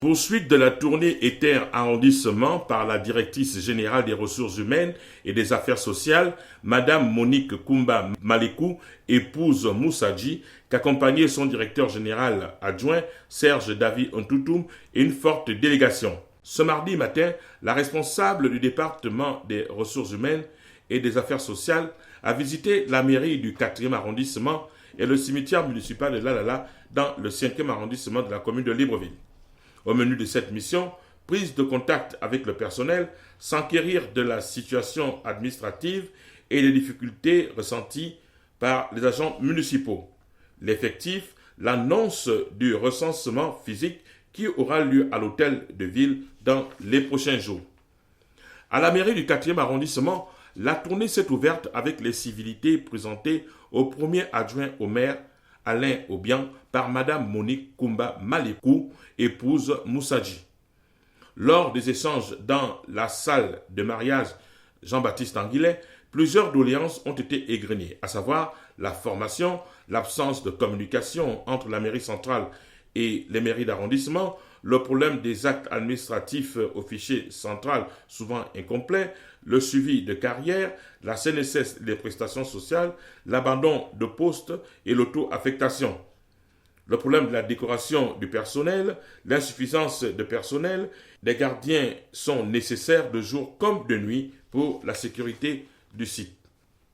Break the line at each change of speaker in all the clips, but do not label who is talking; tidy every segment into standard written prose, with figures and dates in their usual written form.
Poursuite de la tournée Inter-arrondissement par la directrice générale des ressources humaines et des affaires sociales, Madame Monique Koumba Malekou, épouse Moussadji, qu'accompagnait son directeur général adjoint, Serge David Ontoutoum, et une forte délégation. Ce mardi matin, la responsable du département des ressources humaines et des affaires sociales a visité la mairie du 4e arrondissement et le cimetière municipal de Lalala dans le 5e arrondissement de la commune de Libreville. Au menu de cette mission, prise de contact avec le personnel, s'enquérir de la situation administrative et des difficultés ressenties par les agents municipaux. L'effectif, l'annonce du recensement physique qui aura lieu à l'hôtel de ville dans les prochains jours. À la mairie du 4e arrondissement, la tournée s'est ouverte avec les civilités présentées au premier adjoint au maire, Alain Obiang, par Madame Monique Koumba Malekou, épouse Moussadji. Lors des échanges dans la salle de mariage Jean-Baptiste Anguillet, plusieurs doléances ont été égrenées, à savoir la formation, l'absence de communication entre la mairie centrale et les mairies d'arrondissement, le problème des actes administratifs au fichier central souvent incomplet, le suivi de carrière, la CNSS des prestations sociales, l'abandon de postes et l'auto-affectation. Le problème de la décoration du personnel, l'insuffisance de personnel, des gardiens sont nécessaires de jour comme de nuit pour la sécurité du site.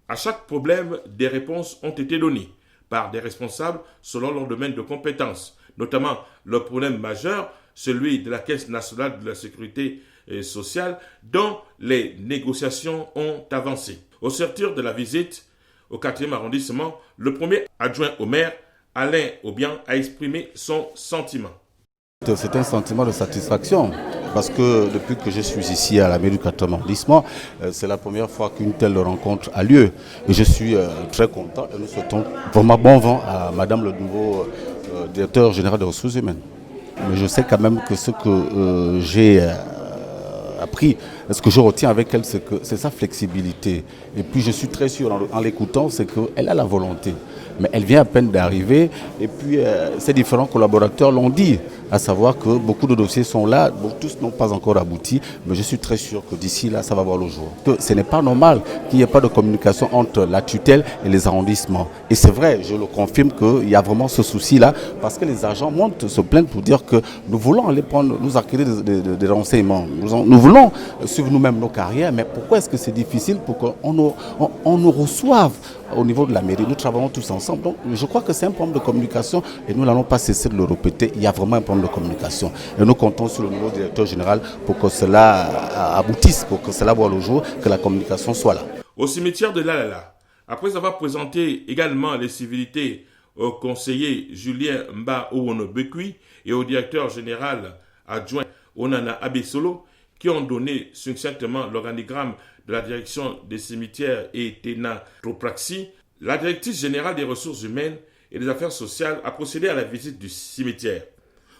À chaque problème, des réponses ont été données par des responsables selon leur domaine de compétences, notamment le problème majeur, celui de la Caisse nationale de la sécurité sociale, dont les négociations ont avancé. Au sortir de la visite au 4e arrondissement, le premier adjoint au maire, Alain Obiang, a exprimé son sentiment.
C'est un sentiment de satisfaction parce que depuis que je suis ici à la mairie du 4e arrondissement, c'est la première fois qu'une telle rencontre a lieu. Et je suis très content et nous souhaitons vraiment bon vent à Madame le nouveau directeur général des ressources humaines. Mais je sais quand même que ce que j'ai appris, ce que je retiens avec elle, c'est sa flexibilité. Et puis je suis très sûr en l'écoutant, c'est qu'elle a la volonté. Mais elle vient à peine d'arriver et puis ses différents collaborateurs l'ont dit, à savoir que beaucoup de dossiers sont là, tous n'ont pas encore abouti, mais je suis très sûr que d'ici là, ça va voir le jour. Que ce n'est pas normal qu'il n'y ait pas de communication entre la tutelle et les arrondissements. Et c'est vrai, je le confirme qu'il y a vraiment ce souci-là, parce que les agents montent se plaindre pour dire que nous voulons aller prendre, nous acquérir des renseignements, nous voulons suivre nous-mêmes nos carrières, mais pourquoi est-ce que c'est difficile pour qu'on nous reçoive au niveau de la mairie? Nous travaillons tous ensemble. Donc je crois que c'est un problème de communication et nous n'allons pas cesser de le répéter. Il y a vraiment un problème de communication. Et nous comptons sur le nouveau directeur général pour que cela aboutisse, pour que cela voie le jour, que la communication soit là.
Au cimetière de Lalala, après avoir présenté également les civilités au conseiller Julien Mba Ouono-Bekui et au directeur général adjoint Onana Abesolo, qui ont donné succinctement l'organigramme de la direction des cimetières et Tena Tropraxi, la directrice générale des ressources humaines et des affaires sociales a procédé à la visite du cimetière.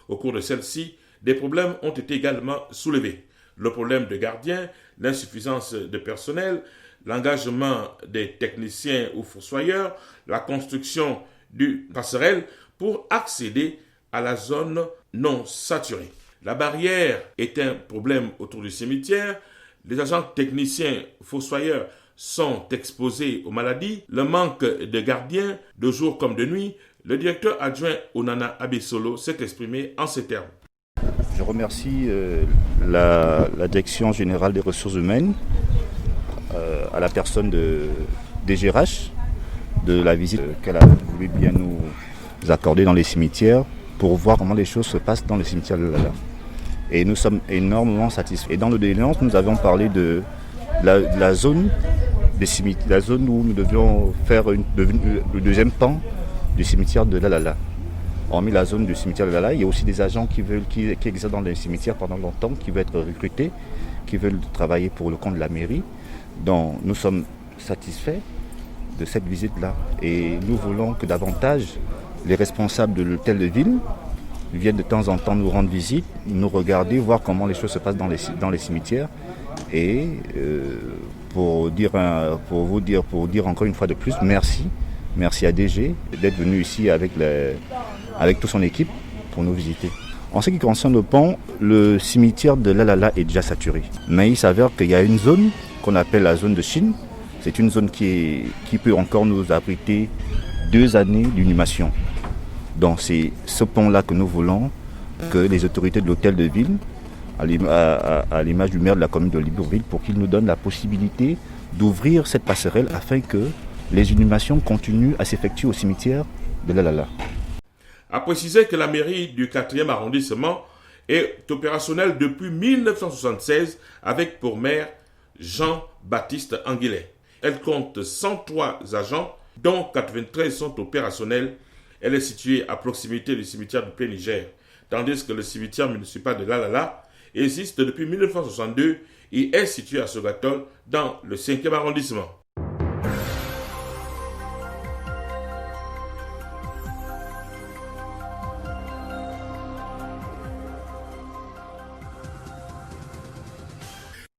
Au cours de celle-ci, des problèmes ont été également soulevés. Le problème de gardiens, l'insuffisance de personnel, l'engagement des techniciens ou fossoyeurs, la construction du passerelle pour accéder à la zone non saturée. La barrière est un problème autour du cimetière. Les agents techniciens fossoyeurs sont exposés aux maladies, le manque de gardiens, de jour comme de nuit. Le directeur adjoint Onana Abesolo s'est exprimé en ces termes.
Je remercie la direction générale des ressources humaines, à la personne de DGRH, de la visite qu'elle a voulu bien nous accorder dans les cimetières pour voir comment les choses se passent dans les cimetières de Lalala. Et nous sommes énormément satisfaits. Et dans le doléance, nous avions parlé de la zone des cimetières, la zone où nous devions faire le deuxième pan du cimetière de Lalala. Hormis la zone du cimetière de Lalala, il y a aussi des agents qui existent dans les cimetières pendant longtemps, qui veulent être recrutés, qui veulent travailler pour le compte de la mairie. Donc nous sommes satisfaits de cette visite-là. Et nous voulons que davantage les responsables de l'hôtel de ville viennent de temps en temps nous rendre visite, nous regarder, voir comment les choses se passent dans les cimetières. Et pour dire encore une fois de plus, merci à DG d'être venu ici avec toute son équipe pour nous visiter. En ce qui concerne le pont, le cimetière de Lalala est déjà saturé. Mais il s'avère qu'il y a une zone qu'on appelle la zone de Chine. C'est une zone qui peut encore nous abriter 2 années d'inhumation. Donc c'est ce pont-là que nous voulons que les autorités de l'hôtel de ville, à l'image du maire de la commune de Libreville, pour qu'ils nous donnent la possibilité d'ouvrir cette passerelle afin que les inhumations continuent à s'effectuer au cimetière de Lalala.
A préciser que la mairie du 4e arrondissement est opérationnelle depuis 1976 avec pour maire Jean-Baptiste Anguillet. Elle compte 103 agents, dont 93 sont opérationnels. Elle est située à proximité du cimetière du Plein Niger, tandis que le cimetière municipal de Lalala existe depuis 1962 et est situé à Sogatol dans le 5e arrondissement.